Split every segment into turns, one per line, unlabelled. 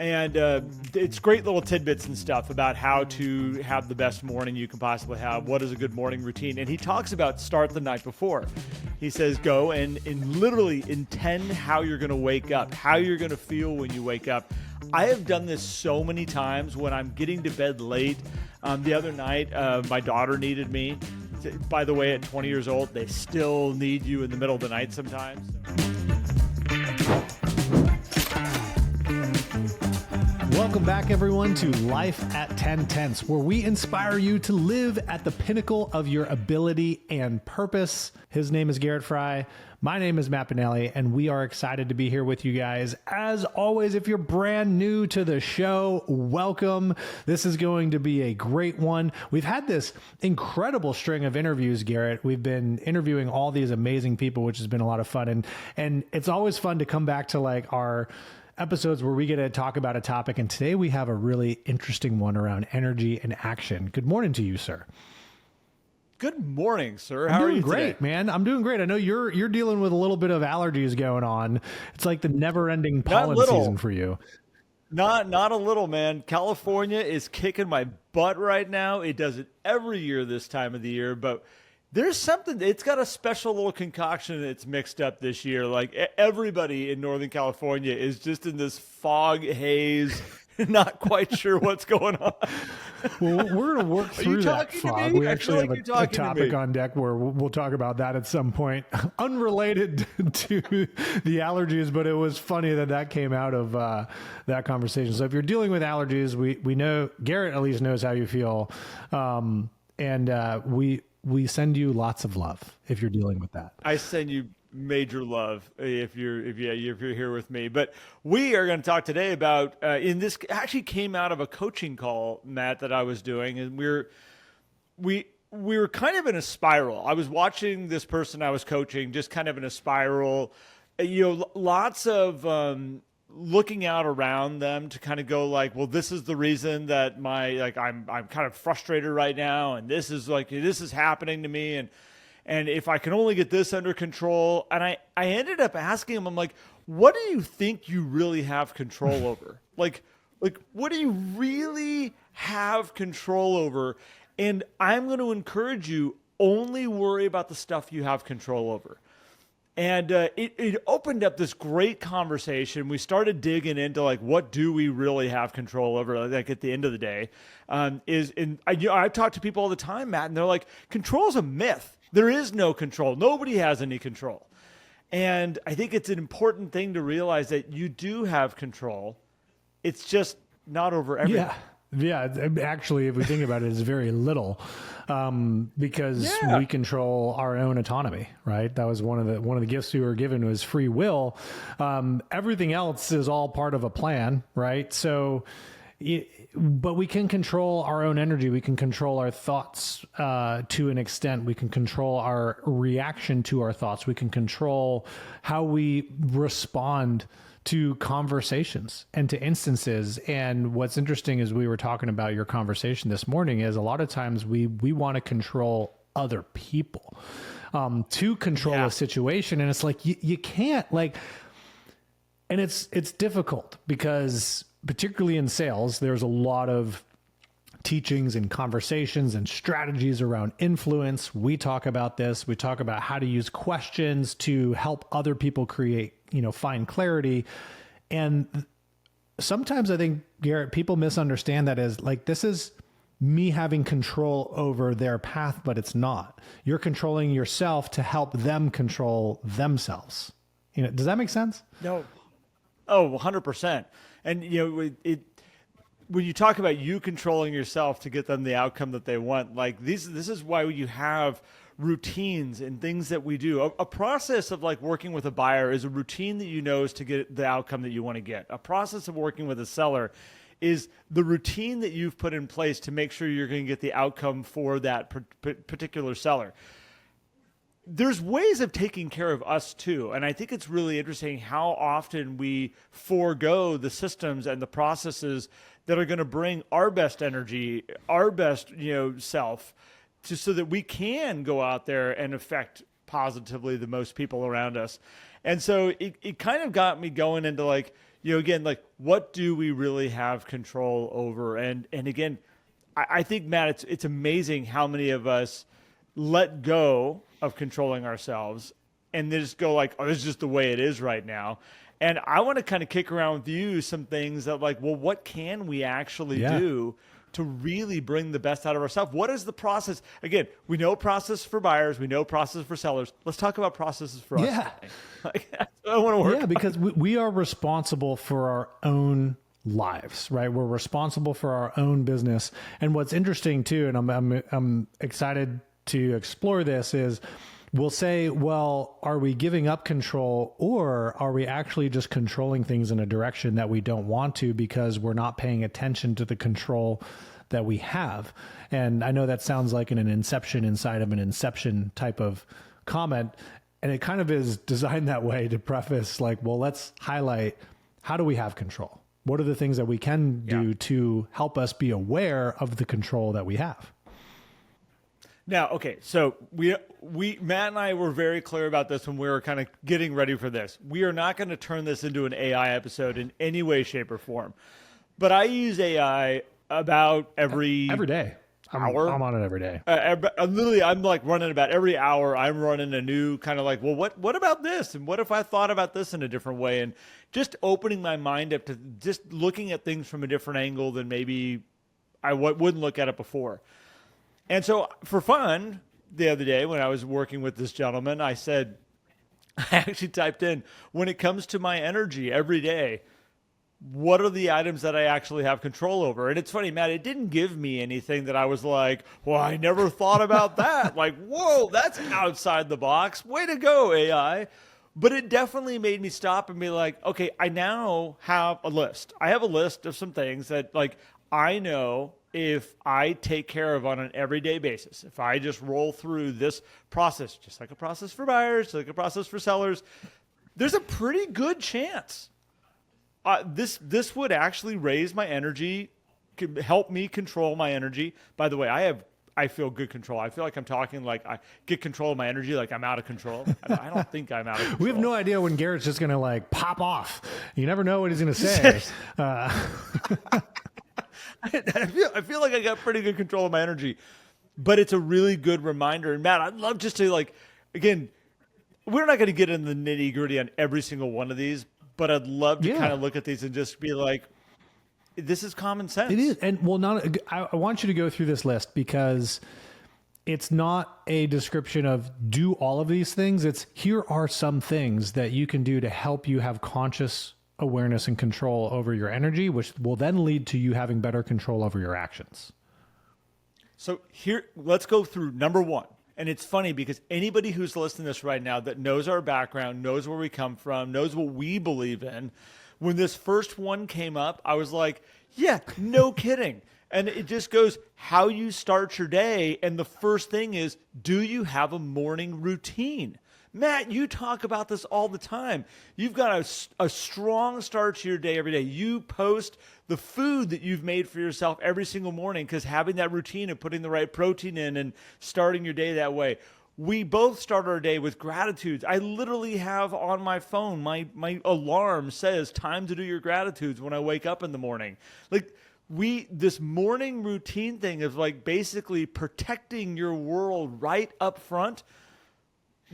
And it's great little tidbits and stuff about how to have the best morning you can possibly have. What is a good morning routine? And he talks about start the night before. He says go and literally intend how you're going to wake up, how you're going to feel when you wake up. I have done this so many times when I'm getting to bed late. The other night, my daughter needed me. By the way, at 20 years old, they still need you in the middle of the night sometimes.
Welcome back, everyone, to Life at 10 Tenths, where we inspire you to live at the pinnacle of your ability and purpose. His name is Garrett Fry. My name is Matt and we are excited to be here with you guys. As always, if you're brand new to the show, welcome. This is going to be a great one. We've had this incredible string of interviews, Garrett. We've been interviewing all these amazing people, which has been a lot of fun. And it's always fun to come back to like our episodes where we get to talk about a topic. And today we have a really interesting one around energy and action. Good morning to you, sir.
Good morning, sir. How are you
great,
today?
Man. I'm doing great. I know you're dealing with a little bit of allergies going on. It's like the never-ending pollen season for you.
Not a little, man. California is kicking my butt right now. It does it every year this time of the year, but there's something, it's got a special little concoction that's mixed up this year. Like everybody in Northern California is just in this fog haze, not quite sure what's going on.
Well, we're going to work through that fog. We actually have a topic on deck where we'll talk about that at some point, unrelated to the allergies, but it was funny that came out of that conversation. So if you're dealing with allergies, we know, Garrett at least knows how you feel. We send you lots of love if you're dealing with that.
I send you major love if you're here with me. But we are going to talk today about this actually came out of a coaching call, Matt, that I was doing, and we were kind of in a spiral. I was watching this person I was coaching just kind of in a spiral. Lots of looking out around them to kind of go like, well, this is the reason that I'm kind of frustrated right now, and this is happening to me, and if I can only get this under control. And I ended up asking him, I'm like, what do you think you really have control over? like what do you really have control over? And I'm going to encourage you, only worry about the stuff you have control over. And it opened up this great conversation. We started digging into like, what do we really have control over? Like at the end of the day, I've talked to people all the time, Matt, and they're like, control is a myth. There is no control. Nobody has any control. And I think it's an important thing to realize that you do have control. It's just not over everything.
Yeah. Actually, if we think about it, it's very little because we control our own autonomy, right? That was one of the gifts we were given was free will. Everything else is all part of a plan, right? So, but we can control our own energy. We can control our thoughts to an extent. We can control our reaction to our thoughts. We can control how we respond to conversations and to instances. And what's interesting is we were talking about your conversation this morning is a lot of times we want to control other people to control a situation. And it's like, you can't and it's difficult because particularly in sales, there's a lot of teachings and conversations and strategies around influence. We talk about this. We talk about how to use questions to help other people find clarity. And sometimes I think, Garrett, people misunderstand that as like, this is me having control over their path, but it's not. You're controlling yourself to help them control themselves. Does that make sense?
No. Oh, 100%. And, when you talk about you controlling yourself to get them the outcome that they want, like this is why you have routines and things that we do. A process of like working with a buyer is a routine that is to get the outcome that you want to get. A process of working with a seller is the routine that you've put in place to make sure you're going to get the outcome for that particular seller. There's ways of taking care of us too. And I think it's really interesting how often we forego the systems and the processes that are going to bring our best energy, our best, self, so that we can go out there and affect positively the most people around us. And so it kind of got me going into like, again, like what do we really have control over? And again, I think, Matt, it's amazing how many of us let go of controlling ourselves and they just go like, oh, this is just the way it is right now. And I want to kind of kick around with you some things that like, well, what can we actually do to really bring the best out of ourselves? What is the process? Again, we know process for buyers. We know process for sellers. Let's talk about processes for us.
Yeah.
Like, that's what I want to work on.
Because we are responsible for our own lives, right? We're responsible for our own business. And what's interesting too, and I'm excited to explore this, is we'll say, well, are we giving up control, or are we actually just controlling things in a direction that we don't want to because we're not paying attention to the control that we have? And I know that sounds like an inception inside of an inception type of comment. And it kind of is designed that way to preface like, well, let's highlight, how do we have control? What are the things that we can do to help us be aware of the control that we have?
Now, okay, so we Matt and I were very clear about this when we were kind of getting ready for this. We are not going to turn this into an AI episode in any way, shape, or form. But I use AI about every
day.
Hour.
I'm on it every day.
Literally, I'm like running about every hour. I'm running a new kind of like, well, what about this? And what if I thought about this in a different way? And just opening my mind up to just looking at things from a different angle than maybe I wouldn't look at it before. And so for fun, the other day when I was working with this gentleman, I said, I actually typed in, when it comes to my energy every day, what are the items that I actually have control over? And it's funny, Matt, it didn't give me anything that I was like, well, I never thought about that. Like, whoa, that's outside the box. Way to go, AI. But it definitely made me stop and be like, okay, I now have a list. I have a list of some things that like I know if I take care of on an everyday basis, if I just roll through this process, just like a process for buyers, just like a process for sellers, there's a pretty good chance this would actually raise my energy, help me control my energy. By the way, I feel good control. I feel like I'm talking like I get control of my energy, like I'm out of control. I don't think I'm out of control.
We have no idea when Garrett's just going to like pop off. You never know what he's going to say.
I feel like I got pretty good control of my energy, but it's a really good reminder. And Matt, I'd love just to like, again, we're not going to get in the nitty gritty on every single one of these, but I'd love to kind of look at these and just be like, this is common sense.
It is. And well, I want you to go through this list because it's not a description of do all of these things. It's here are some things that you can do to help you have conscious awareness and control over your energy, which will then lead to you having better control over your actions.
So here, let's go through number one. And it's funny because anybody who's listening to this right now that knows our background, knows where we come from, knows what we believe in, when this first one came up, I was like, yeah, no kidding. And it just goes how you start your day. And the first thing is, do you have a morning routine? Matt, you talk about this all the time. You've got a strong start to your day every day. You post the food that you've made for yourself every single morning because having that routine of putting the right protein in and starting your day that way. We both start our day with gratitudes. I literally have on my phone, my alarm says time to do your gratitudes when I wake up in the morning. Like this morning routine thing is like basically protecting your world right up front.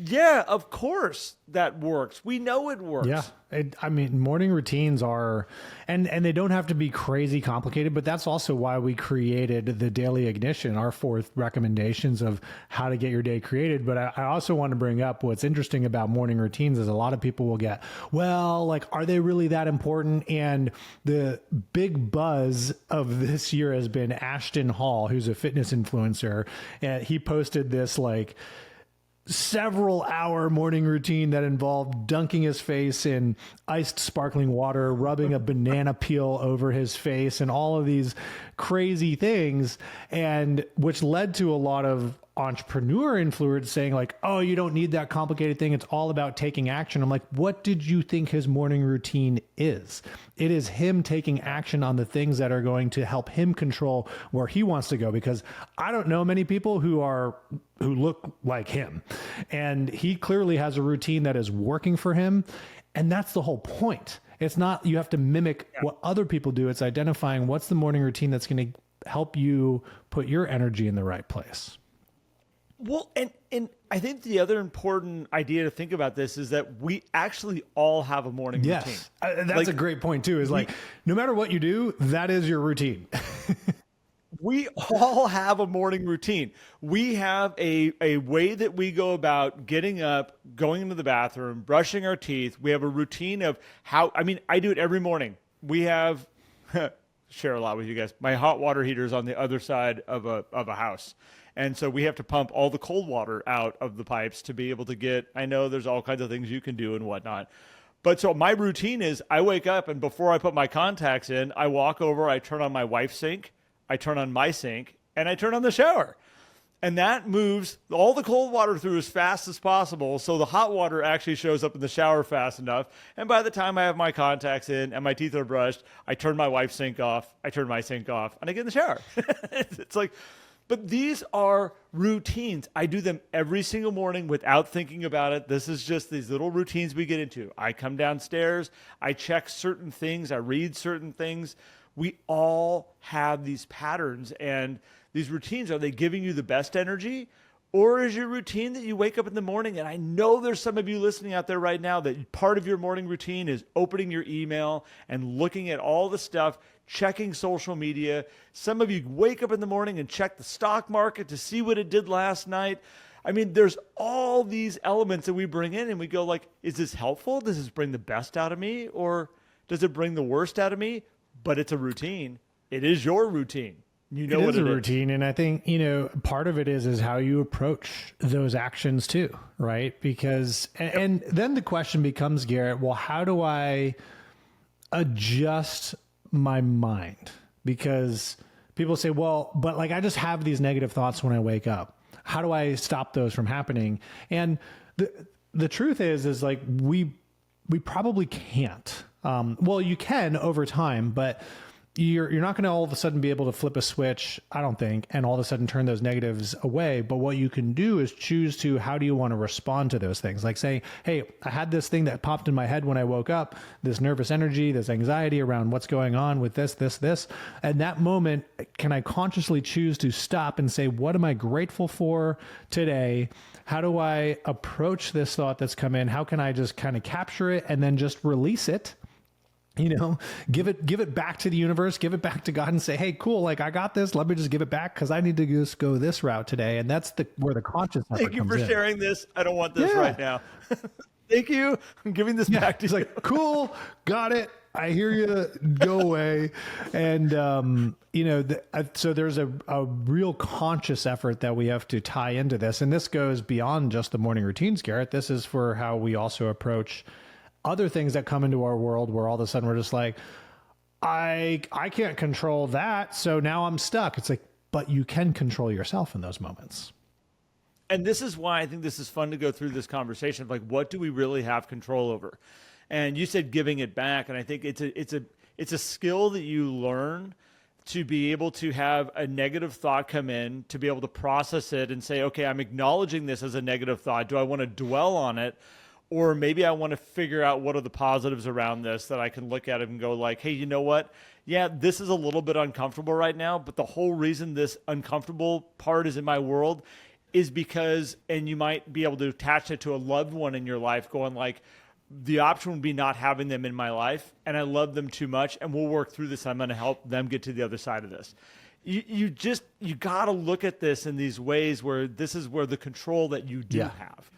Yeah, of course that works. We know it works.
Yeah. Morning routines are, and they don't have to be crazy complicated, but that's also why we created the Daily Ignition, our 4 recommendations of how to get your day created. But I also want to bring up what's interesting about morning routines is a lot of people will get, well, like, are they really that important? And the big buzz of this year has been Ashton Hall, who's a fitness influencer. And he posted this like several hour morning routine that involved dunking his face in iced sparkling water, rubbing a banana peel over his face, and all of these crazy things, and which led to a lot of entrepreneur influencers saying like, oh, you don't need that complicated thing. It's all about taking action. I'm like, what did you think his morning routine is? It is him taking action on the things that are going to help him control where he wants to go, because I don't know many people who look like him, and he clearly has a routine that is working for him. And that's the whole point. It's not, you have to mimic what other people do. It's identifying what's the morning routine that's going to help you put your energy in the right place.
Well, and I think the other important idea to think about this is that we actually all have a morning routine.
That's a great point too, is like, no matter what you do, that is your routine.
We all have a morning routine. We have a way that we go about getting up, going into the bathroom, brushing our teeth. We have a routine of how, I mean, I do it every morning. We have, share a lot with you guys, my hot water heater is on the other side of a house. And so we have to pump all the cold water out of the pipes to be able to get, I know there's all kinds of things you can do and whatnot. But so my routine is I wake up and before I put my contacts in, I walk over, I turn on my wife's sink, I turn on my sink, and I turn on the shower. And that moves all the cold water through as fast as possible so the hot water actually shows up in the shower fast enough. And by the time I have my contacts in and my teeth are brushed, I turn my wife's sink off, I turn my sink off, and I get in the shower. It's like, but these are routines. I do them every single morning without thinking about it. This is just these little routines we get into. I come downstairs, I check certain things, I read certain things. We all have these patterns and these routines. Are they giving you the best energy? Or is your routine that you wake up in the morning? And I know there's some of you listening out there right now that part of your morning routine is opening your email and looking at all the stuff, checking social media. Some of you wake up in the morning and check the stock market to see what it did last night. I mean, there's all these elements that we bring in and we go like, is this helpful? Does this bring the best out of me? Or does it bring the worst out of me? But it's a routine. It is your routine. You know what it is. It is a
routine. And I think, you know, part of it is how you approach those actions too, right? Because, and then the question becomes, Garrett, well, how do I adjust my mind? Because people say, well, but like, I just have these negative thoughts when I wake up. How do I stop those from happening? And the truth is like, we probably can't. Well, you can over time, but you're not going to all of a sudden be able to flip a switch, I don't think, and all of a sudden turn those negatives away. But what you can do is choose to, how do you want to respond to those things? Like say, hey, I had this thing that popped in my head when I woke up, this nervous energy, this anxiety around what's going on with this. At that moment, can I consciously choose to stop and say, what am I grateful for today? How do I approach this thought that's come in? How can I just kind of capture it and then just release it? You know, give it back to the universe, give it back to God and say, hey, cool. Like I got this. Let me just give it back. Cause I need to just go this route today. And that's where the conscious effort
Thank you
comes
for
in.
sharing this. I don't want this right now. Thank you. I'm giving this back to you.
He's like, cool. Got it. I hear you. Go away. And, you know, so there's a real conscious effort that we have to tie into this. And this goes beyond just the morning routines, Garrett. This is for how we also approach other things that come into our world where all of a sudden we're just like, I can't control that. So now I'm stuck. It's like, but you can control yourself in those moments.
And this is why I think this is fun to go through this conversation of like, what do we really have control over? And you said giving it back. And I think it's a skill that you learn to be able to have a negative thought come in, to be able to process it and say, okay, I'm acknowledging this as a negative thought. Do I want to dwell on it? Or maybe I want to figure out what are the positives around this that I can look at it and go like, hey, you know what? Yeah, this is a little bit uncomfortable right now, but the whole reason this uncomfortable part is in my world is because, and you might be able to attach it to a loved one in your life going like, the option would be not having them in my life and I love them too much and we'll work through this. I'm going to help them get to the other side of this. You got to look at this in these ways where this is where the control that you do have.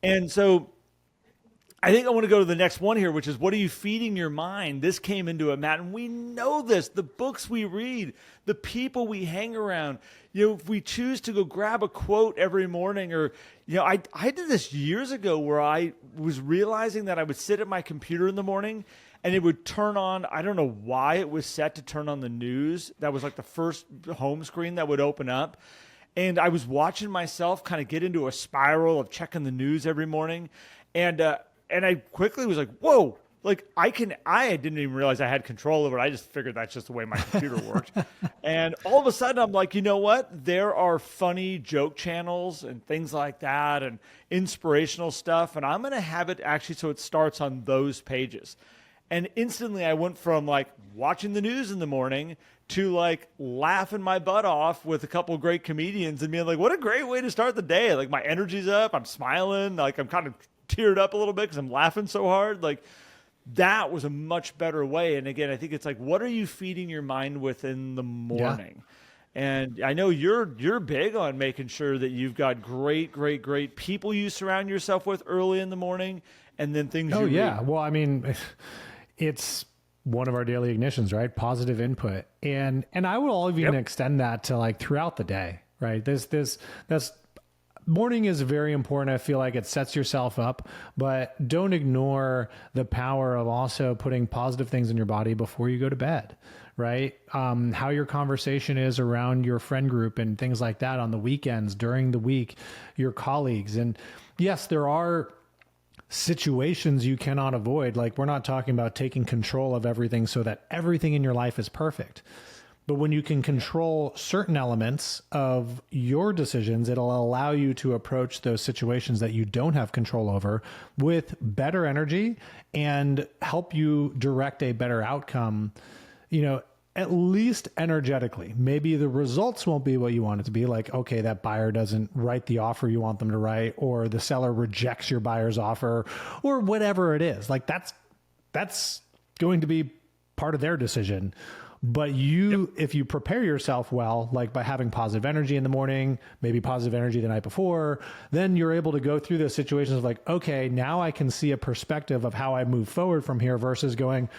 And so I think I want to go to the next one here, which is what are you feeding your mind? This came into it, Matt, and we know this. The books we read, the people we hang around. You know, if we choose to go grab a quote every morning or, you know, I did this years ago where I was realizing that I would sit at my computer in the morning and it would turn on. I don't know why it was set to turn on the news. That was like the first home screen that would open up. And I was watching myself kind of get into a spiral of checking the news every morning. And I quickly was like, whoa, like I didn't even realize I had control over it. I just figured that's just the way my computer worked. And all of a sudden I'm like, you know what? There are funny joke channels and things like that and inspirational stuff. And I'm going to have it actually so it starts on those pages. And instantly I went from like watching the news in the morning to like laughing my butt off with a couple of great comedians and being like, what a great way to start the day. Like my energy's up. I'm smiling. Like I'm kind of teared up a little bit because I'm laughing so hard. Like that was a much better way. And again, I think it's like, what are you feeding your mind with in the morning? Yeah. And I know you're big on making sure that you've got great people you surround yourself with early in the morning, and then things.
Oh,
you
yeah.
read.
Well, I mean, it's one of our daily ignitions, right? Positive input. And I will even extend that to like throughout the day, right? That's morning is very important. I feel like it sets yourself up, but don't ignore the power of also putting positive things in your body before you go to bed, right? How your conversation is around your friend group and things like that on the weekends, during the week, your colleagues. And yes, there are situations you cannot avoid. Like we're not talking about taking control of everything so that everything in your life is perfect. But when you can control certain elements of your decisions, it'll allow you to approach those situations that you don't have control over with better energy and help you direct a better outcome, at least energetically. Maybe the results won't be what you want it to be. Like, okay, that buyer doesn't write the offer you want them to write, or the seller rejects your buyer's offer, or whatever it is. Like that's going to be part of their decision. But if you prepare yourself well, like by having positive energy in the morning, maybe positive energy the night before, then you're able to go through those situations of like, okay, now I can see a perspective of how I move forward from here versus going,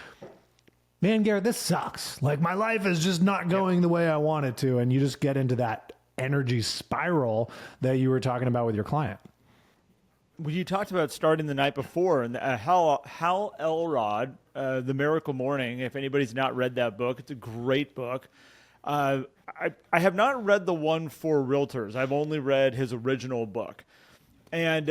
man, Garrett, this sucks. Like my life is just not going the way I want it to. And you just get into that energy spiral that you were talking about with your client.
Well, you talked about starting the night before, and Hal Elrod, The Miracle Morning. If anybody's not read that book, it's a great book. I have not read the one for realtors. I've only read his original book. And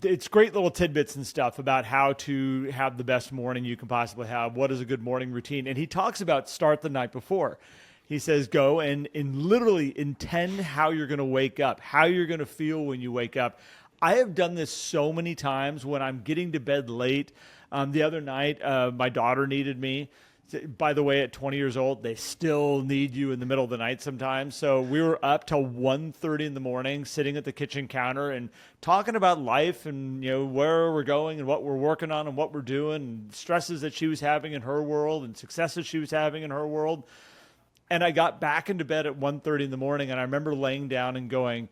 it's great little tidbits and stuff about how to have the best morning you can possibly have. What is a good morning routine? And he talks about start the night before. He says, go and literally intend how you're going to wake up, how you're going to feel when you wake up. I have done this so many times when I'm getting to bed late. The other night, my daughter needed me. By the way, at 20 years old, they still need you in the middle of the night sometimes. So we were up till 1:30 in the morning, sitting at the kitchen counter and talking about life and where we're going and what we're working on and what we're doing, and stresses that she was having in her world and successes she was having in her world. And I got back into bed at 1:30 in the morning, and I remember laying down and going,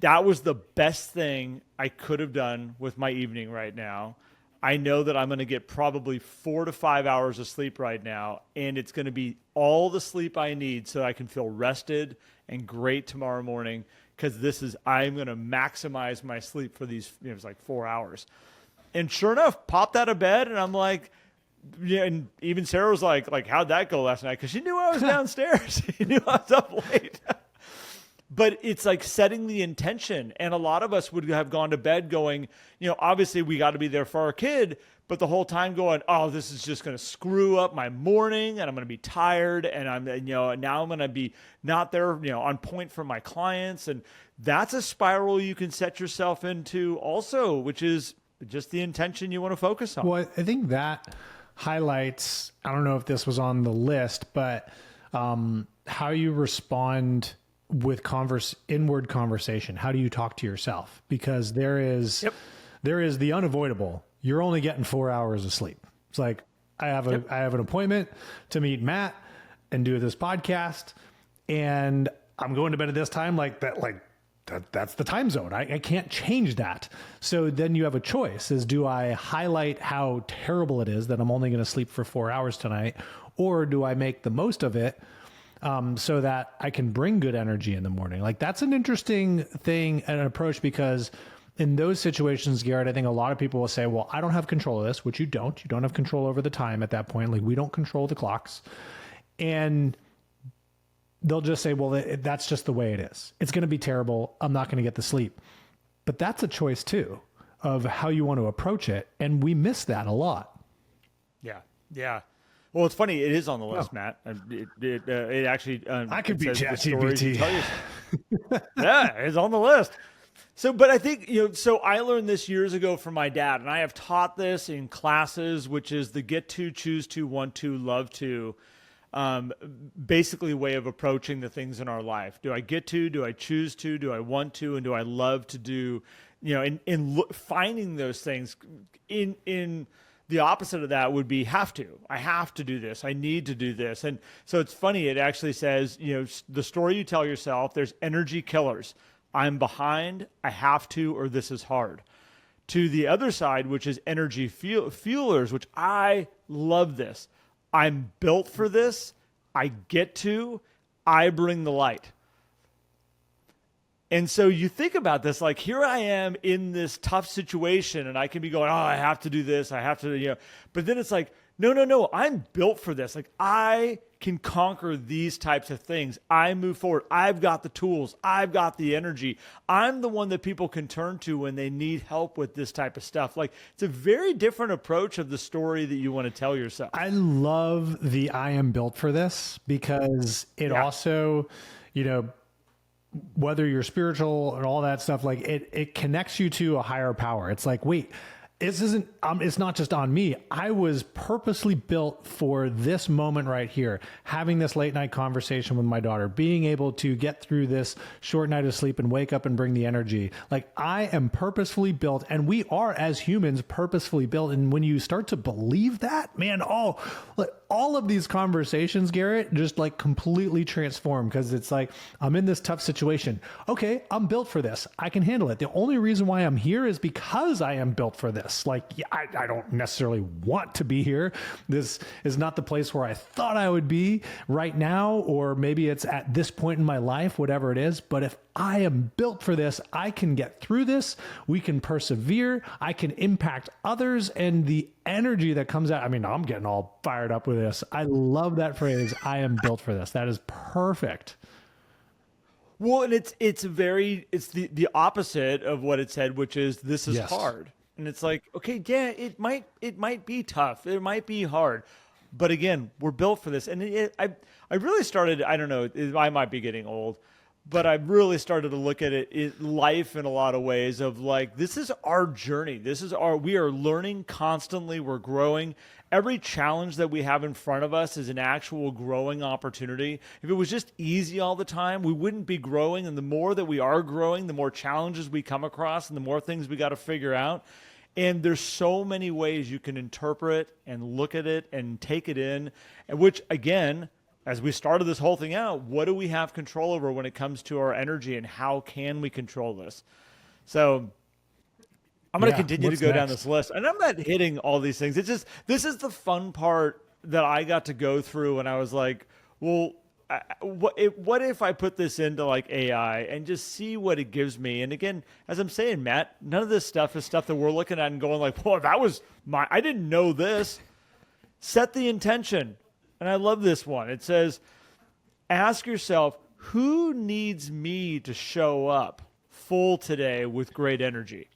that was the best thing I could have done with my evening right now. I know that I'm going to get probably 4 to 5 hours of sleep right now, and it's going to be all the sleep I need so I can feel rested and great tomorrow morning, because I'm going to maximize my sleep for these, it was like 4 hours. And sure enough, popped out of bed, and I'm like, yeah, and even Sarah was like, how'd that go last night? Because she knew I was downstairs. She knew I was up late. But it's like setting the intention. And a lot of us would have gone to bed going, obviously we got to be there for our kid, but the whole time going, oh, this is just going to screw up my morning, and I'm going to be tired, and now I'm going to be not there, on point for my clients. And that's a spiral you can set yourself into also, which is just the intention you want to focus on.
Well, I think that highlights, I don't know if this was on the list, but how you respond with inward conversation. How do you talk to yourself? Because there is the unavoidable. You're only getting 4 hours of sleep. It's like, I have an appointment to meet Matt and do this podcast, and I'm going to bed at this time. That's the time zone. I can't change that. So then you have a choice: do I highlight how terrible it is that I'm only going to sleep for 4 hours tonight, or do I make the most of it so that I can bring good energy in the morning? Like, that's an interesting thing and an approach, because in those situations, Garrett, I think a lot of people will say, well, I don't have control of this, which you don't. You don't have control over the time at that point. Like, we don't control the clocks. And they'll just say, well, that's just the way it is. It's going to be terrible. I'm not going to get the sleep. But that's a choice too, of how you want to approach it. And we miss that a lot.
Yeah. Yeah. Well, it's funny. It is on the list, Matt. It actually.
I could be ChatGPT.
Yeah, it's on the list. So, but I think, so I learned this years ago from my dad, and I have taught this in classes, which is the get to, choose to, want to, love to, basically way of approaching the things in our life. Do I get to, do I choose to, do I want to, and do I love to do, finding those things in the opposite of that would be have to. I have to do this. I need to do this. And so it's funny. It actually says, the story you tell yourself, there's energy killers. I'm behind, I have to, or this is hard. To the other side, which is energy fuelers, which I love this. I'm built for this. I get to, I bring the light. And so you think about this, like here I am in this tough situation and I can be going, oh, I have to do this. I have to, but then it's like, no, I'm built for this. Like I can conquer these types of things. I move forward. I've got the tools. I've got the energy. I'm the one that people can turn to when they need help with this type of stuff. Like it's a very different approach of the story that you want to tell yourself.
I love the I am built for this because it also, whether you're spiritual and all that stuff, like it connects you to a higher power. It's like, wait, this isn't, it's not just on me. I was purposely built for this moment right here, having this late night conversation with my daughter, being able to get through this short night of sleep and wake up and bring the energy. Like I am purposefully built, and we are as humans purposefully built. And when you start to believe that, man, all of these conversations, Garrett, just like completely transform because it's like, I'm in this tough situation. Okay, I'm built for this. I can handle it. The only reason why I'm here is because I am built for this. Like, I don't necessarily want to be here. This is not the place where I thought I would be right now, or maybe it's at this point in my life, whatever it is. But if I am built for this, I can get through this. We can persevere. I can impact others, and the energy that comes out. I mean, I'm getting all fired up with this. I love that phrase. I am built for this. That is perfect.
Well, and it's the opposite of what it said, which is this is hard. And it's like, okay, yeah, it might be tough. It might be hard. But again, we're built for this. And I really started, I don't know, I might be getting old, but I really started to look at life in a lot of ways of like, this is our journey. We are learning constantly. We're growing. Every challenge that we have in front of us is an actual growing opportunity. If it was just easy all the time, we wouldn't be growing. And the more that we are growing, the more challenges we come across and the more things we got to figure out. And there's so many ways you can interpret and look at it and take it in, which again, as we started this whole thing out, what do we have control over when it comes to our energy and how can we control this? So I'm going to continue to go down this list, and I'm not hitting all these things. It's just, this is the fun part that I got to go through. And I was like, well, what if I put this into like AI and just see what it gives me? And again, as I'm saying, Matt, none of this stuff is stuff that we're looking at and going like, well, I didn't know this. Set the intention. And I love this one. It says, ask yourself, who needs me to show up full today with great energy?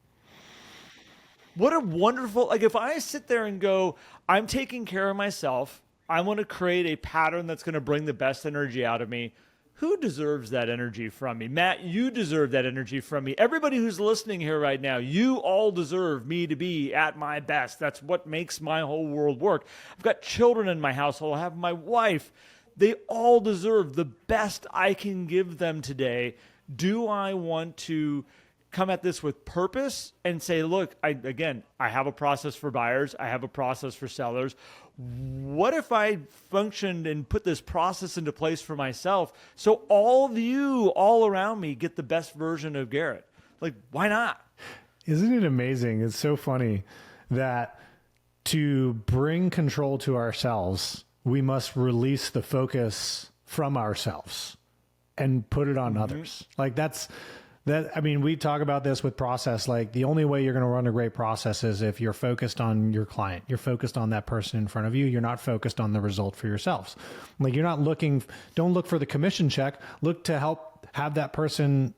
What a wonderful, like if I sit there and go, I'm taking care of myself, I want to create a pattern that's going to bring the best energy out of me. Who deserves that energy from me? Matt, you deserve that energy from me. Everybody who's listening here right now, you all deserve me to be at my best. That's what makes my whole world work. I've got children in my household. I have my wife. They all deserve the best I can give them today. Do I want to come at this with purpose and say, look, I have a process for buyers. I have a process for sellers. What if I functioned and put this process into place for myself so all of you all around me get the best version of Garrett? Like, why not?
Isn't it amazing? It's so funny that to bring control to ourselves, we must release the focus from ourselves and put it on others. Like I mean, we talk about this with process. Like the only way you're going to run a great process is if you're focused on your client, you're focused on that person in front of you. You're not focused on the result for yourselves. Like you're not don't look for the commission check, look to help have that person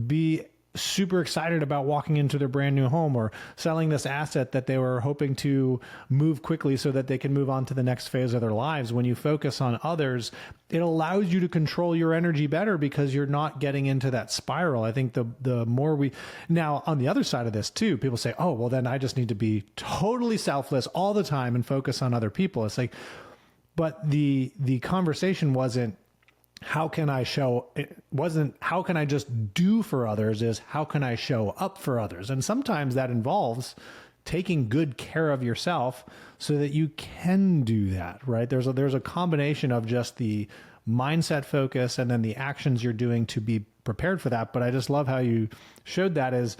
be super excited about walking into their brand new home or selling this asset that they were hoping to move quickly so that they can move on to the next phase of their lives. When you focus on others, it allows you to control your energy better because you're not getting into that spiral. I think the more we now on the other side of this too, people say, oh, well then I just need to be totally selfless all the time and focus on other people. It's like, but the conversation wasn't, how can I just do for others, is how can I show up for others? And sometimes that involves taking good care of yourself so that you can do that, right? There's a combination of just the mindset focus and then the actions you're doing to be prepared for that. But I just love how you showed that as,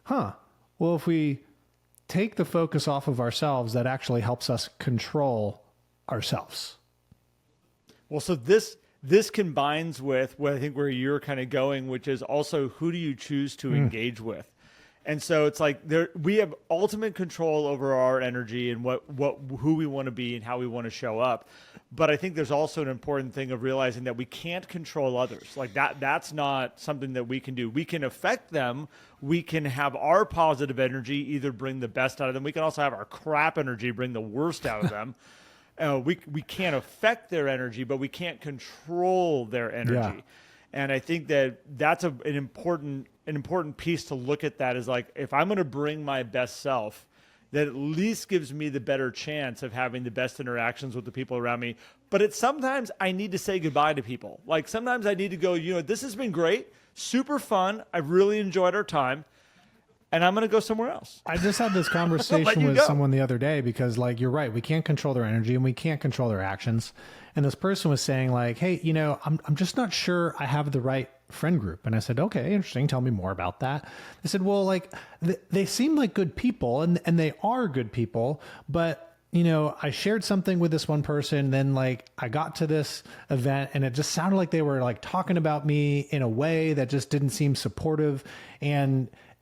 well, if we take the focus off of ourselves, that actually helps us control ourselves.
Well, so this combines with what I think where you're kind of going, which is also who do you choose to engage with? And so it's like we have ultimate control over our energy and who we want to be and how we want to show up. But I think there's also an important thing of realizing that we can't control others. Like that's not something that we can do. We can affect them. We can have our positive energy either bring the best out of them. We can also have our crap energy bring the worst out of them. We can't affect their energy, but we can't control their energy. Yeah. And I think that's an important piece to look at. That is like, if I'm going to bring my best self, that at least gives me the better chance of having the best interactions with the people around me. But sometimes I need to say goodbye to people. Like sometimes I need to go, this has been great, super fun. I've really enjoyed our time. And I'm going to go somewhere else.
I just had this conversation with someone the other day because, like, you're right. We can't control their energy and we can't control their actions. And this person was saying, like, hey, I'm just not sure I have the right friend group. And I said, okay, interesting. Tell me more about that. They said, well, like, they seem like good people and they are good people. But, I shared something with this one person. Then, like, I got to this event and it just sounded like they were, like, talking about me in a way that just didn't seem supportive.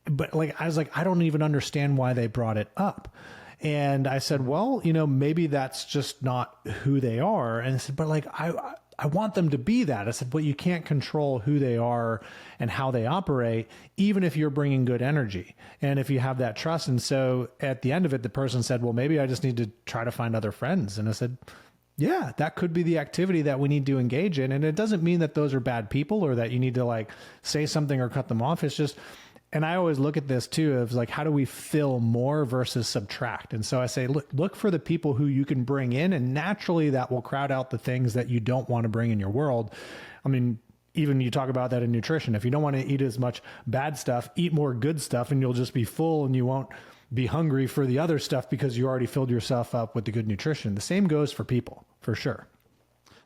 But like, I was like, I don't even understand why they brought it up. And I said, well, maybe that's just not who they are. And I said, but like, I want them to be that. I said, but you can't control who they are and how they operate, even if you're bringing good energy and if you have that trust. And so at the end of it, the person said, well, maybe I just need to try to find other friends. And I said, yeah, that could be the activity that we need to engage in. And it doesn't mean that those are bad people or that you need to like say something or cut them off. It's just, and I always look at this too, of like, how do we fill more versus subtract? And so I say, look for the people who you can bring in, and naturally that will crowd out the things that you don't want to bring in your world. I mean, even you talk about that in nutrition. If you don't want to eat as much bad stuff, eat more good stuff and you'll just be full and you won't be hungry for the other stuff because you already filled yourself up with the good nutrition. The same goes for people, for sure.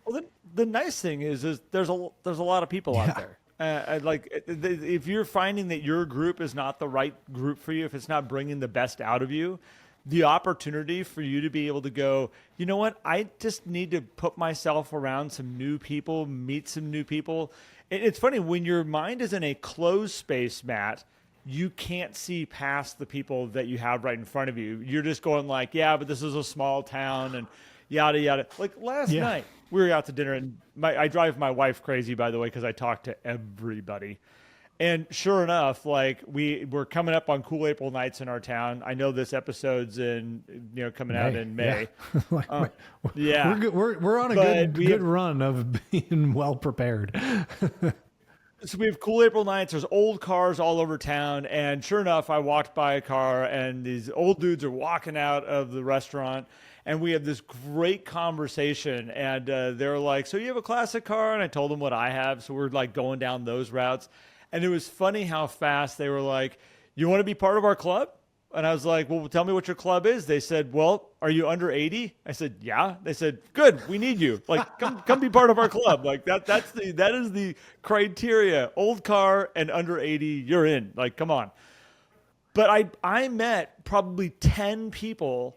Well, the nice thing is there's a lot of people out there. If you're finding that your group is not the right group for you, if it's not bringing the best out of you, the opportunity for you to be able to go, you know what, I just need to put myself around some new people, meet some new people. It's funny, when your mind is in a closed space, Matt, you can't see past the people that you have right in front of you. You're just going like, yeah, but this is a small town and yada, yada. Like last night, we were out to dinner, and I drive my wife crazy, by the way, because I talk to everybody. And sure enough, like we're coming up on cool April nights in our town. I know this episode's coming out in May.
Yeah, we're on a good run of being well prepared.
So we have cool April nights. There's old cars all over town, and sure enough, I walked by a car, and these old dudes are walking out of the restaurant. And we have this great conversation, and they're like, so you have a classic car? And I told them what I have. So we're like going down those routes. And it was funny how fast they were like, you want to be part of our club? And I was like, well, tell me what your club is. They said, well, are you under 80? I said, yeah. They said, good, we need you. Like, come be part of our club. Like that is the criteria. Old car and under 80, you're in. Like, come on. But I met probably 10 people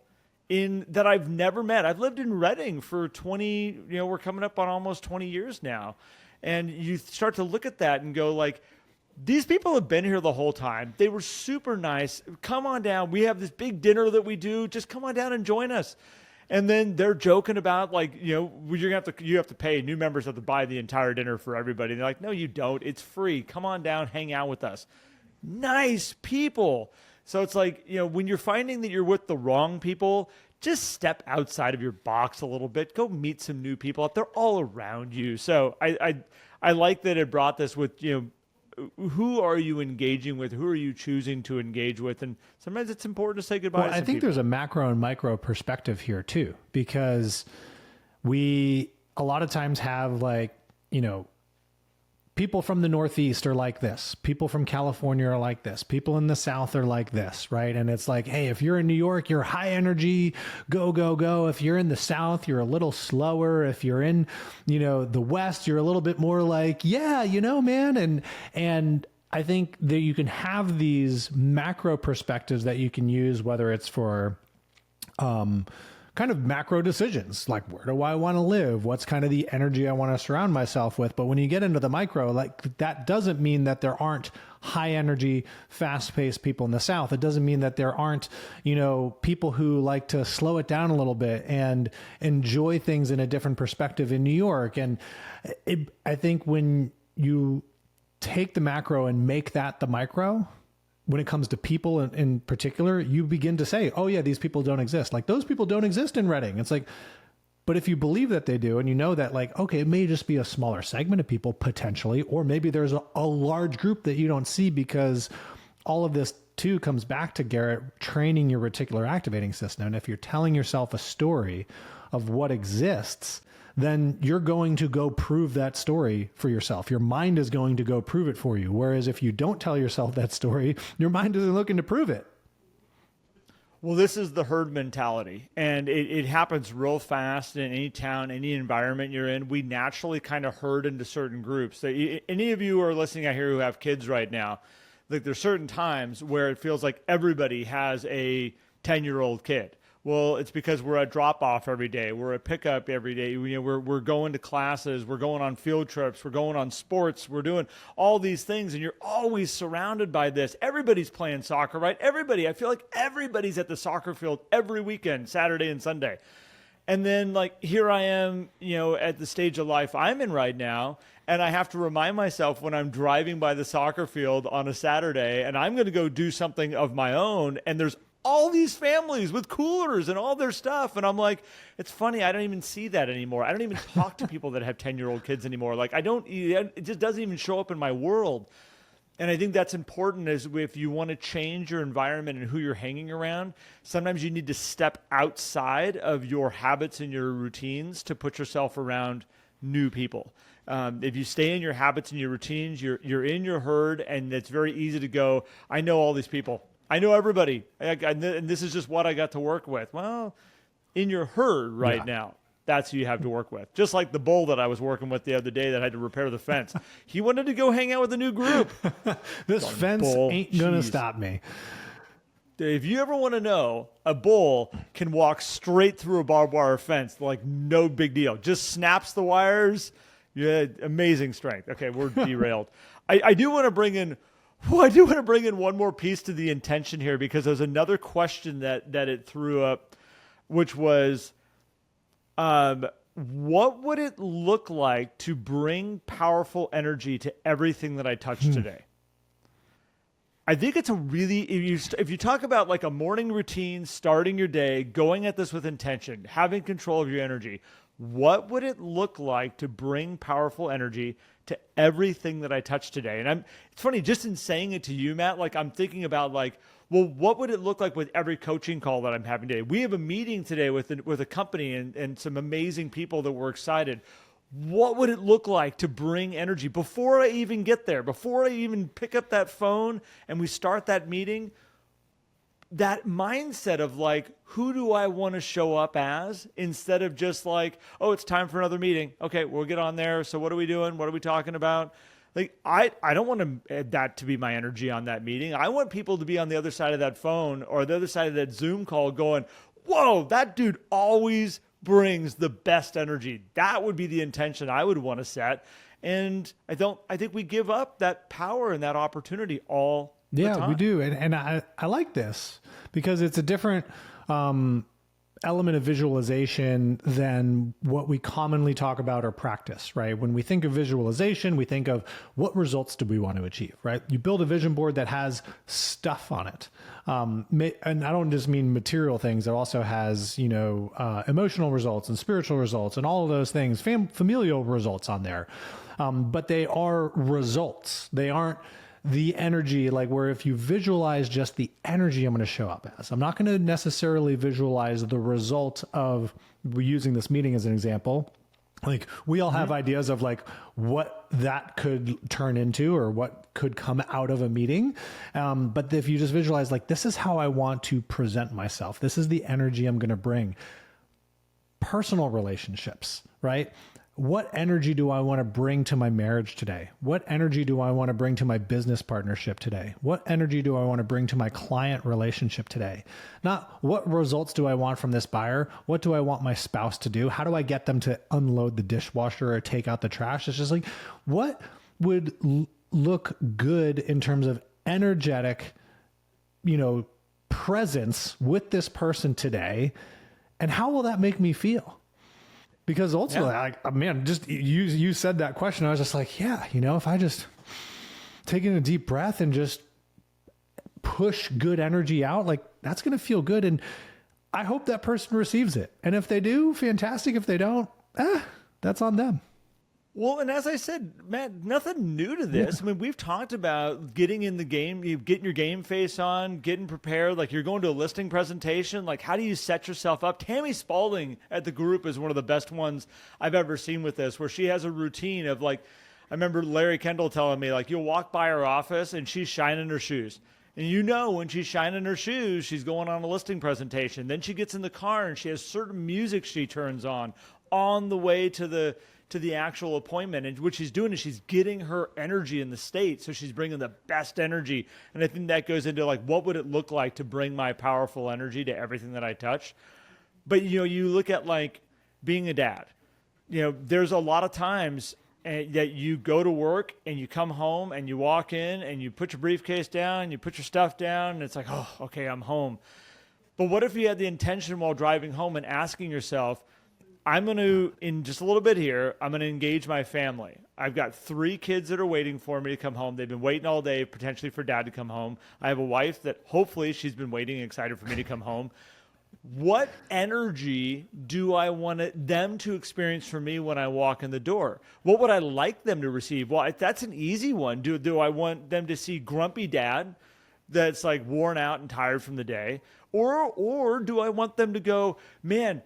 that I've never met. I've lived in Reading for 20, we're coming up on almost 20 years now. And you start to look at that and go like, these people have been here the whole time. They were super nice. Come on down. We have this big dinner that we do. Just come on down and join us. And then they're joking about like, you have to pay. New members have to buy the entire dinner for everybody. And they're like, no, you don't. It's free. Come on down, hang out with us. nice people. So it's like, when you're finding that you're with the wrong people, just step outside of your box a little bit. Go meet some new people. They're all around you. So I like that it brought this with, who are you engaging with? Who are you choosing to engage with? And sometimes it's important to say goodbye to some
I think
people.
there's a macro and micro perspective here too, because we a lot of times have people from the Northeast are like this. People from California are like this. People in the South are like this, right? And it's like, hey, if you're in New York, you're high energy, go, go, go. If you're in the South, you're a little slower. If you're in, the West, you're a little bit more like, yeah, man. And I think that you can have these macro perspectives that you can use, whether it's for, kind of macro decisions, like where do I want to live? What's kind of the energy I want to surround myself with? But when you get into the micro, that doesn't mean that there aren't high energy, fast paced people in the South. It doesn't mean that there aren't, people who like to slow it down a little bit and enjoy things in a different perspective in New York. And I think when you take the macro and make that the micro, when it comes to people in particular, you begin to say, oh yeah, these people don't exist. Like those people don't exist in Reading. It's like, but if you believe that they do, and you know that okay, it may just be a smaller segment of people potentially, or maybe there's a large group that you don't see, because all of this too comes back to, Garrett, training your reticular activating system. And if you're telling yourself a story of what exists, then you're going to go prove that story for yourself. Your mind is going to go prove it for you. Whereas if you don't tell yourself that story, your mind isn't looking to prove it.
Well, this is the herd mentality, and it happens real fast in any town, any environment you're in. We naturally kind of herd into certain groups. So any of you who are listening out here who have kids right now, there's certain times where it feels like everybody has a 10-year-old kid. Well, it's because we're at drop-off every day. We're at pickup every day. We're going to classes. We're going on field trips. We're going on sports. We're doing all these things, and you're always surrounded by this. Everybody's playing soccer, right? Everybody. I feel like everybody's at the soccer field every weekend, Saturday and Sunday. And then, here I am, at the stage of life I'm in right now, and I have to remind myself when I'm driving by the soccer field on a Saturday, and I'm going to go do something of my own, and there's all these families with coolers and all their stuff. And I'm like, it's funny. I don't even see that anymore. I don't even talk to people that have 10-year-old kids anymore. It just doesn't even show up in my world. And I think that's important, is if you want to change your environment and who you're hanging around, sometimes you need to step outside of your habits and your routines to put yourself around new people. If you stay in your habits and your routines, you're in your herd, and it's very easy to go, I know all these people. I know everybody, and this is just what I got to work with. Well, in your herd right now, that's who you have to work with. Just like the bull that I was working with the other day that had to repair the fence. He wanted to go hang out with a new group.
This fence ain't going to stop me.
If you ever want to know, a bull can walk straight through a barbed wire fence, no big deal. Just snaps the wires. Yeah, amazing strength. Okay, we're derailed. I do want to bring in one more piece to the intention here, because there's another question that it threw up, which was, what would it look like to bring powerful energy to everything that I touch today? I think it's if you talk about a morning routine, starting your day, going at this with intention, having control of your energy, what would it look like to bring powerful energy to everything that I touch today? And it's funny, just in saying it to you, Matt, I'm thinking about what would it look like with every coaching call that I'm having today? We have a meeting today with a company and some amazing people that we're excited. What would it look like to bring energy before I even get there, before I even pick up that phone and we start that meeting? That mindset of who do I want to show up as, instead of just oh, it's time for another meeting. Okay, we'll get on there. So what are we doing? What are we talking about? I don't want that to be my energy on that meeting. I want people to be on the other side of that phone or the other side of that Zoom call going, whoa, that dude always brings the best energy. That would be the intention I would want to set. And I think we give up that power and that opportunity all the time.
We do. And I like this because it's a different element of visualization than what we commonly talk about or practice, right? When we think of visualization, we think of what results do we want to achieve, right? You build a vision board that has stuff on it. And I don't just mean material things. It also has, emotional results and spiritual results and all of those things, familial results on there. But they are results. They aren't the energy, like where if you visualize just the energy I'm going to show up as, I'm not going to necessarily visualize the result of, we're using this meeting as an example. Like we all have ideas of like what that could turn into or what could come out of a meeting. But if you just visualize like, this is how I want to present myself. This is the energy I'm going to bring. Personal relationships, right? What energy do I want to bring to my marriage today? What energy do I want to bring to my business partnership today? What energy do I want to bring to my client relationship today? Not what results do I want from this buyer? What do I want my spouse to do? How do I get them to unload the dishwasher or take out the trash? It's just like, what would look good in terms of energetic, presence with this person today? And how will that make me feel? Because ultimately, just you said that question. I was just like, if I just take in a deep breath and just push good energy out, like that's going to feel good. And I hope that person receives it. And if they do, fantastic. If they don't, that's on them.
Well, and as I said, Matt, nothing new to this. I mean, we've talked about getting in the game, getting your game face on, getting prepared. Like you're going to a listing presentation. Like how do you set yourself up? Tammy Spalding at the group is one of the best ones I've ever seen with this, where she has a routine of like, I remember Larry Kendall telling me like, you'll walk by her office and she's shining her shoes. And when she's shining her shoes, she's going on a listing presentation. Then she gets in the car and she has certain music she turns on the way to the actual appointment. And what she's doing is she's getting her energy in the state. So she's bringing the best energy. And I think that goes into like, what would it look like to bring my powerful energy to everything that I touch? But, you look at like being a dad, there's a lot of times that you go to work and you come home and you walk in and you put your briefcase down, you put your stuff down and it's like, oh, okay, I'm home. But what if you had the intention while driving home and asking yourself, I'm going to, in just a little bit here, I'm going to engage my family. I've got 3 kids that are waiting for me to come home. They've been waiting all day, potentially for dad to come home. I have a wife that hopefully she's been waiting, excited for me to come home. What energy do I want them to experience from me when I walk in the door? What would I like them to receive? Well, that's an easy one. Do I want them to see grumpy dad that's like worn out and tired from the day? Or do I want them to go, man,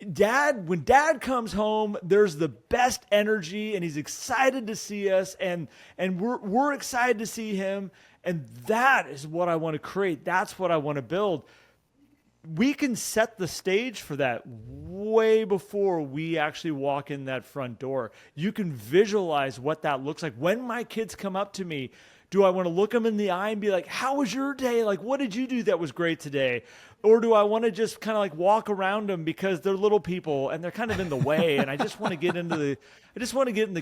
when dad comes home, there's the best energy and he's excited to see us and we're excited to see him. And that is what I want to create. That's what I want to build. We can set the stage for that way before we actually walk in that front door. You can visualize what that looks like. When my kids come up to me, do I want to look them in the eye and be like, how was your day? Like, what did you do that was great today? Or do I want to just kind of like walk around them because they're little people and they're kind of in the way and I just want to get in the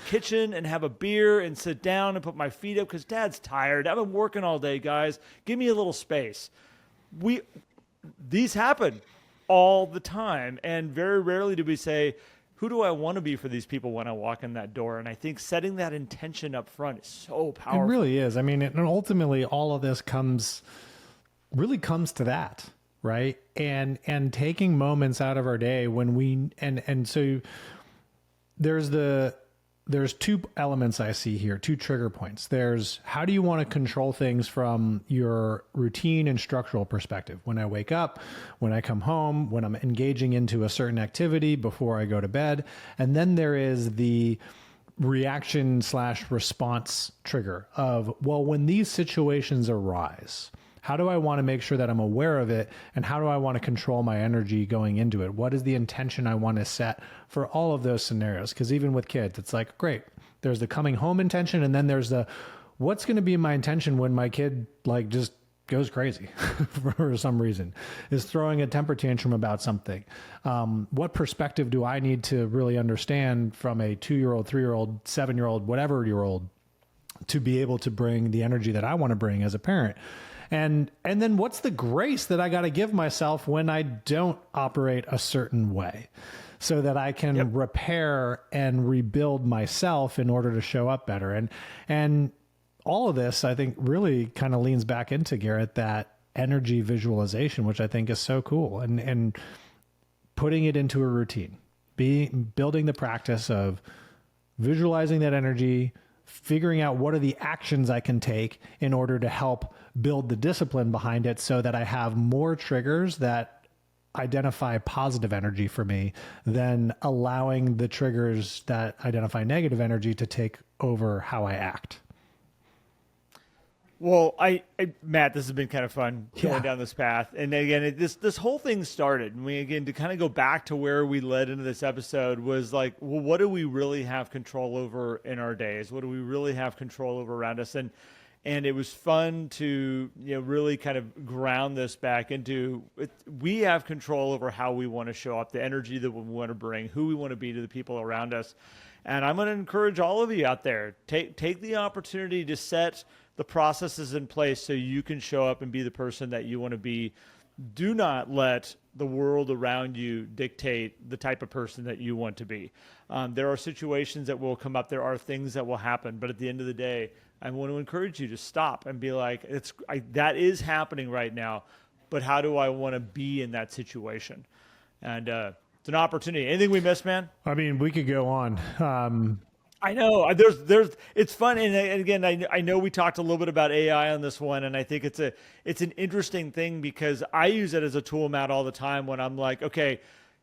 kitchen and have a beer and sit down and put my feet up because dad's tired. I've been working all day, guys. Give me a little space. These happen all the time, and very rarely do we say, who do I want to be for these people when I walk in that door? And I think setting that intention up front is so powerful.
It really is. I mean, and ultimately all of this really comes to that, right? And taking moments out of our day when so there's 2 elements I see here, 2 trigger points. There's how do you want to control things from your routine and structural perspective? When I wake up, when I come home, when I'm engaging into a certain activity before I go to bed. And then there is the reaction/response trigger of, well, when these situations arise, how do I want to make sure that I'm aware of it? And how do I want to control my energy going into it? What is the intention I want to set for all of those scenarios? Because even with kids, it's like, great, there's the coming home intention. And then there's the, what's going to be my intention when my kid like just goes crazy for some reason, is throwing a temper tantrum about something. What perspective do I need to really understand from a 2-year-old, 3-year-old, 7-year-old, whatever year old to be able to bring the energy that I want to bring as a parent? And then what's the grace that I got to give myself when I don't operate a certain way, so that I can repair and rebuild myself in order to show up better. And all of this, I think, really kind of leans back into, Garrett, that energy visualization, which I think is so cool, and putting it into a routine, building the practice of visualizing that energy, figuring out what are the actions I can take in order to help build the discipline behind it, so that I have more triggers that identify positive energy for me than allowing the triggers that identify negative energy to take over how I act.
Well, Matt, this has been kind of fun going down this path. And again, this whole thing started. And to kind of go back to where we led into this episode was like, well, what do we really have control over in our days? What do we really have control over around us? And it was fun to, really kind of ground this back into we have control over how we want to show up, the energy that we want to bring, who we want to be to the people around us. And I'm going to encourage all of you out there, take the opportunity to set the processes in place so you can show up and be the person that you want to be. Do not let the world around you dictate the type of person that you want to be. There are situations that will come up. There are things that will happen. But at the end of the day, I want to encourage you to stop and be like, that is happening right now, but how do I want to be in that situation? And it's an opportunity. Anything we missed, man?
I mean, we could go on.
I know it's fun. And again, I know we talked a little bit about AI on this one, and I think it's an interesting thing because I use it as a tool, Matt, all the time when I'm like, okay,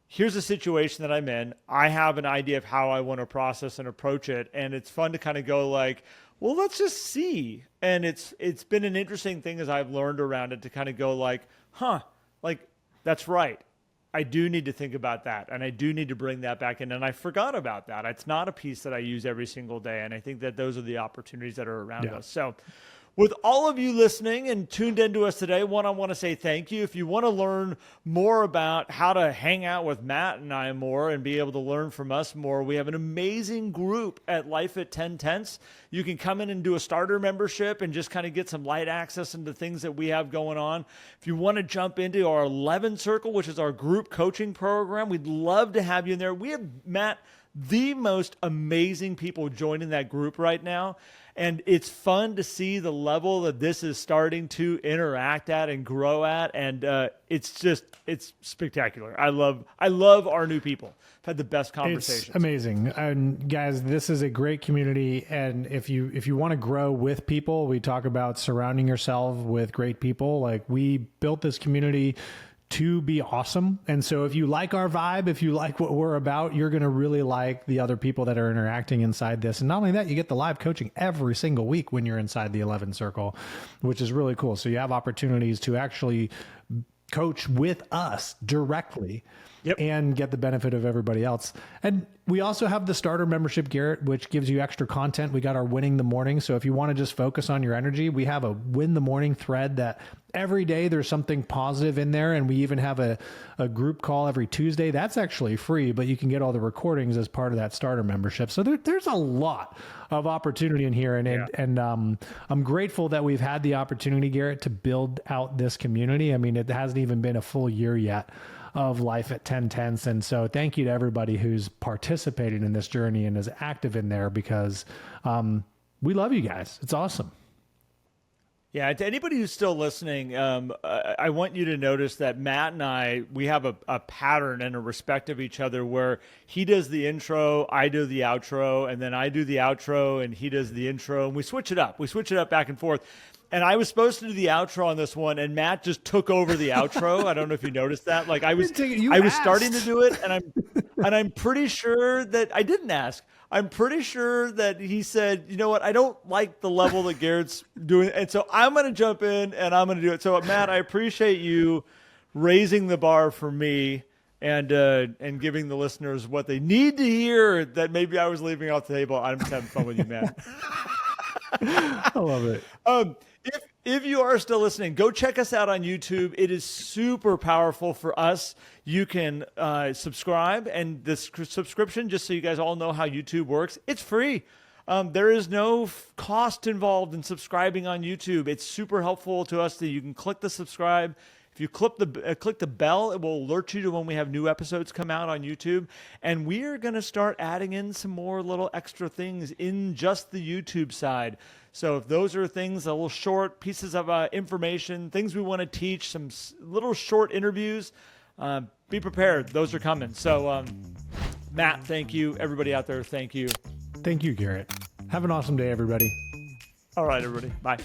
here's a situation that I'm in. I have an idea of how I want to process and approach it. And it's fun to kind of go like, well, let's just see. And it's been an interesting thing as I've learned around it to kind of go like, like that's right. I do need to think about that. And I do need to bring that back in. And I forgot about that. It's not a piece that I use every single day. And I think that those are the opportunities that are around us. So with all of you listening and tuned into us today, I want to say thank you. If you want to learn more about how to hang out with Matt and I more and be able to learn from us more, we have an amazing group at Life at 10 Tenths. You can come in and do a starter membership and just kind of get some light access into things that we have going on. If you want to jump into our 11 Circle, which is our group coaching program, we'd love to have you in there. We have, Matt, the most amazing people joining that group right now. And it's fun to see the level that this is starting to interact at and grow at. And it's spectacular. I love our new people. I've had the best conversations.
It's amazing. And guys, this is a great community. And if you want to grow with people, we talk about surrounding yourself with great people. Like, we built this community to be awesome. And so if you like our vibe, if you like what we're about, you're going to really like the other people that are interacting inside this. And not only that, you get the live coaching every single week when you're inside the 11 Circle, which is really cool. So you have opportunities to actually coach with us directly and get the benefit of everybody else. And we also have the starter membership, Garrett, which gives you extra content. We got our Winning the Morning. So if you want to just focus on your energy, we have a Win the Morning thread that every day there's something positive in there. And we even have a group call every Tuesday. That's actually free, but you can get all the recordings as part of that starter membership. So there's a lot of opportunity in here. And I'm grateful that we've had the opportunity, Garrett, to build out this community. I mean, it hasn't even been a full year yet of Life at 10 Tenths. And so thank you to everybody who's participated in this journey and is active in there, because we love you guys. It's awesome.
Yeah, to anybody who's still listening, I want you to notice that Matt and we have a pattern and a respect of each other where he does the intro, I do the outro, and then I do the outro and he does the intro, and we switch it up. We switch it up back and forth. And I was supposed to do the outro on this one, and Matt just took over the outro. I don't know if you noticed that. Like I was starting to do it, and I'm pretty sure that I didn't ask. I'm pretty sure that he said, you know what, I don't like the level that Garrett's doing, and so I'm going to jump in and I'm going to do it. So Matt, I appreciate you raising the bar for me and giving the listeners what they need to hear that maybe I was leaving off the table. I'm just having fun with you, man.
I love it.
If you are still listening, go check us out on YouTube. It is super powerful for us. You can subscribe, and the subscription, just so you guys all know how YouTube works, it's free. There is no cost involved in subscribing on YouTube. It's super helpful to us that you can click the subscribe. If you click the bell, it will alert you to when we have new episodes come out on YouTube. And we are going to start adding in some more little extra things in just the YouTube side. So if those are things, a little short pieces of information, things we want to teach, some little short interviews, be prepared. Those are coming. So Matt, thank you. Everybody out there, thank you.
Thank you, Garrett. Have an awesome day, everybody.
All right, everybody. Bye.